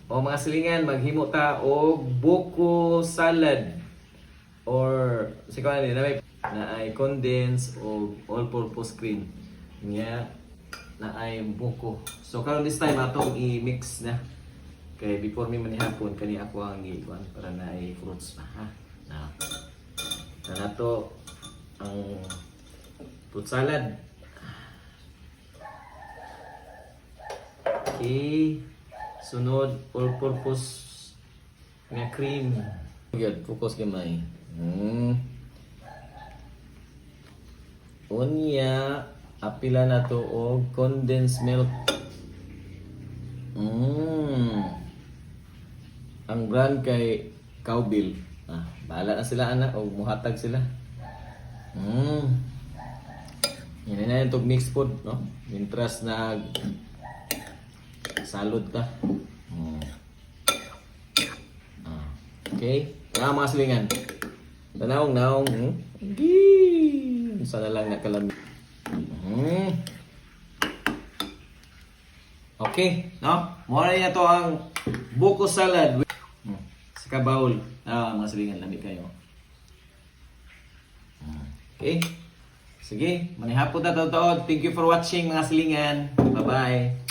O mga silingan, maghimo ta og buko salad or si ko na ay condense o all-purpose cream. Nya na ay buko. So karon this time atong i-mix na. Kay before mi manihapon kani ako ang giwan para na ay fruits pa ha. Na nato ang fruit salad. Okay. Sunod, all-purpose nga cream. Good, focus gamay. Unya, apila na to og condensed milk. Ang brand kay Cowbell. Bahala na sila anak o muhatag sila. Yan na yung mixed food, no? Mintras na salud ta. Okay. Mga silingan. Tanawang. Sana lang nakalamig. Okay. No? Muna niya to ang buko salad. Sa kabaul. Mga silingan. Lamig kayo. Okay. Sige. Manihapon na to. Thank you for watching mga silingan. Bye-bye.